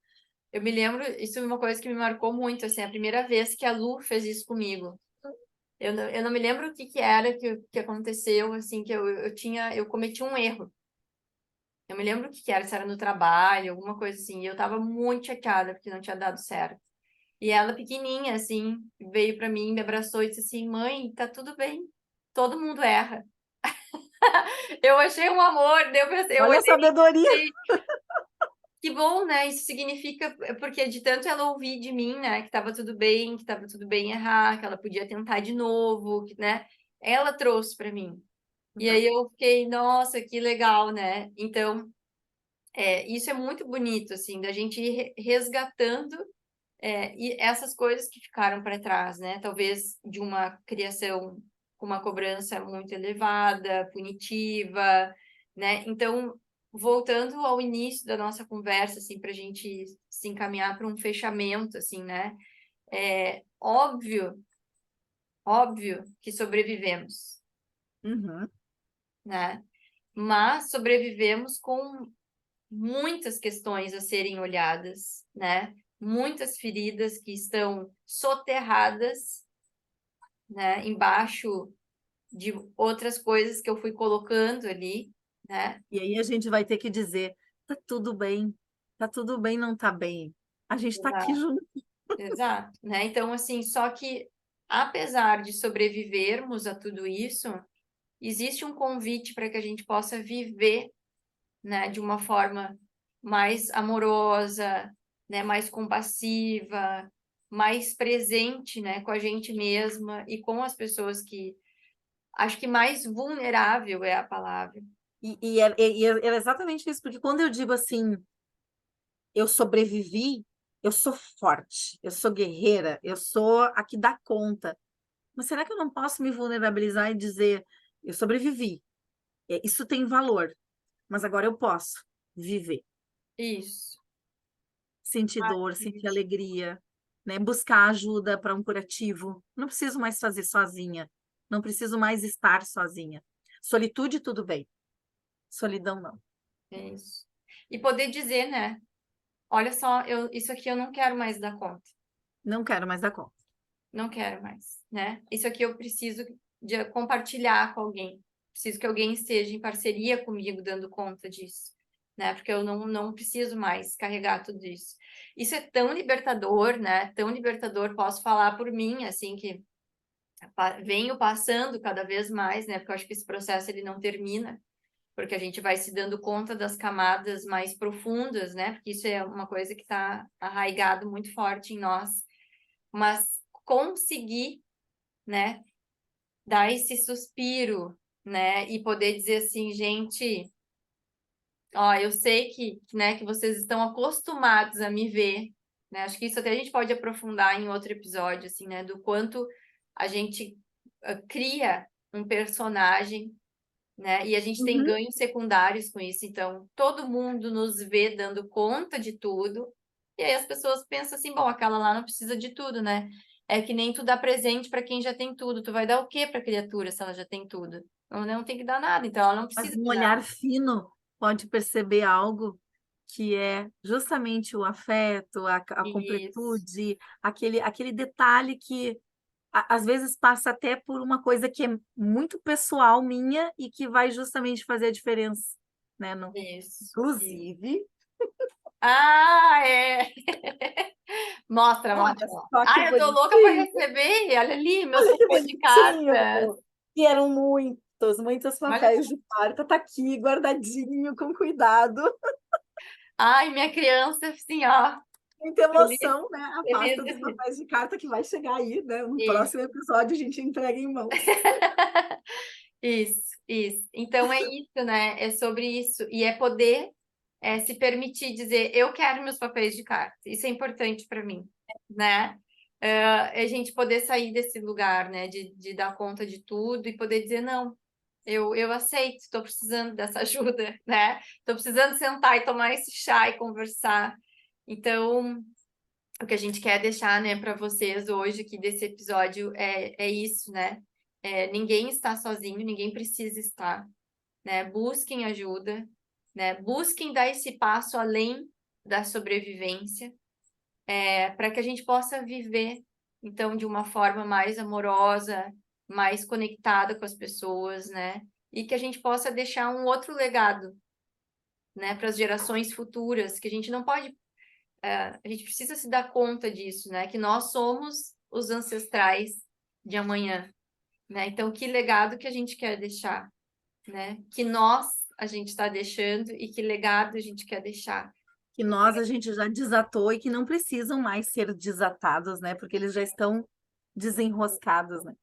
eu me lembro, isso é uma coisa que me marcou muito, assim, a primeira vez que a Lu fez isso comigo. Eu não me lembro o que que era que aconteceu, assim, que eu cometi um erro. Eu me lembro o que que era, se era no trabalho, alguma coisa assim, e eu tava muito chateada porque não tinha dado certo. E ela, pequenininha, assim, veio pra mim, me abraçou e disse assim, mãe, tá tudo bem, todo mundo erra. Eu achei um amor, eu Olha a olhei sabedoria. e que bom, né? Isso significa, porque de tanto ela ouvir de mim, né, que estava tudo bem errar, que ela podia tentar de novo, né? Ela trouxe para mim. E aí eu fiquei, nossa, que legal, né? Então, isso é muito bonito, assim, da gente ir resgatando e essas coisas que ficaram para trás, né? Talvez de uma criação com uma cobrança muito elevada, punitiva, né? Então, voltando ao início da nossa conversa, assim, para a gente se encaminhar para um fechamento, assim, né? É óbvio que sobrevivemos, Uhum, né? Mas sobrevivemos com muitas questões a serem olhadas, né? Muitas feridas que estão soterradas, né? Embaixo de outras coisas que eu fui colocando ali, né? e aí a gente vai ter que dizer, tá tudo bem, não tá bem. A gente tá aqui Exato, junto. exato, né? Então, assim, só que apesar de sobrevivermos a tudo isso, existe um convite para que a gente possa viver, né, de uma forma mais amorosa, né? Mais compassiva, mais presente, né? Com a gente mesma e com as pessoas que... Acho que mais vulnerável é a palavra. E era exatamente isso, porque quando eu digo assim, eu sobrevivi, eu sou forte, eu sou guerreira, eu sou a que dá conta. Mas será que eu não posso me vulnerabilizar e dizer, eu sobrevivi, isso tem valor, mas agora eu posso viver, Isso. sentir dor, sentir alegria, né? Buscar ajuda para um curativo. Não preciso mais fazer sozinha, não preciso mais estar sozinha. Solitude, tudo bem, solidão, não. Isso. E poder dizer, né? Olha só, isso aqui eu não quero mais dar conta. Não quero mais dar conta. Não quero mais, né? Isso aqui eu preciso de compartilhar com alguém. Preciso que alguém esteja em parceria comigo dando conta disso, né? Porque eu não preciso mais carregar tudo isso. Isso é tão libertador, né? Tão libertador, posso falar por mim, assim, que venho passando cada vez mais, né? Porque eu acho que esse processo ele não termina, porque a gente vai se dando conta das camadas mais profundas, né? Porque isso é uma coisa que está arraigado muito forte em nós. Mas conseguir, né, dar esse suspiro, né, e poder dizer assim, gente, ó, eu sei né, que vocês estão acostumados a me ver, né? Acho que isso até a gente pode aprofundar em outro episódio, assim, né, do quanto a gente cria um personagem, né? E a gente tem Uhum. ganhos secundários com isso. Então, todo mundo nos vê dando conta de tudo. E aí as pessoas pensam assim, bom, aquela lá não precisa de tudo, né? É que nem tu dá presente para quem já tem tudo. Tu vai dar o quê para a criatura se ela já tem tudo? Não tem que dar nada, então ela não Mas precisa um de olhar nada. fino pode perceber algo que é justamente o afeto, a Isso, completude, aquele detalhe que às vezes passa até por uma coisa que é muito pessoal minha e que vai justamente fazer a diferença, né? isso. Inclusive, Ah, é! Mostra, olha mostra. só que Ah, eu tô louca para bonitinho, receber. Olha ali, meus olha que papéis de carta. bonitinho. E eram muitos Olha. papéis de carta, tá aqui guardadinho, com cuidado. Ai, minha criança, assim, ó. Muita Feliz, emoção, né? A pasta dos feliz. papéis de carta que vai chegar aí, né? No Isso, próximo episódio a gente entrega em mãos. isso. Então é isso, né? É sobre isso. E é poder se permitir dizer, eu quero meus papéis de carta. Isso é importante para mim, né? É a gente poder sair desse lugar, né? De dar conta de tudo e poder dizer, não, eu aceito, estou precisando dessa ajuda, né? Estou precisando sentar e tomar esse chá e conversar. Então, o que a gente quer deixar, né, para vocês hoje aqui desse episódio é isso, né? Ninguém está sozinho, ninguém precisa estar, né? Busquem ajuda, né? Busquem dar esse passo além da sobrevivência, para que a gente possa viver, então, de uma forma mais amorosa, mais conectada com as pessoas, né? E que a gente possa deixar um outro legado, né, para as gerações futuras, que a gente não pode a gente precisa se dar conta disso, né? Que nós somos os ancestrais de amanhã, né? Então, que legado que a gente quer deixar, né? Que nós a gente está deixando e que legado a gente quer deixar. Que Então, nós a gente já desatou e que não precisam mais ser desatados, né? Porque eles já estão desenroscados, né?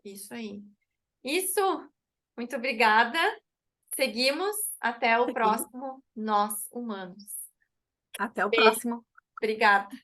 isso aí. Isso! Muito obrigada. Seguimos até o Seguimos. próximo Nós Humanos. Até o Beijo. próximo. Obrigada.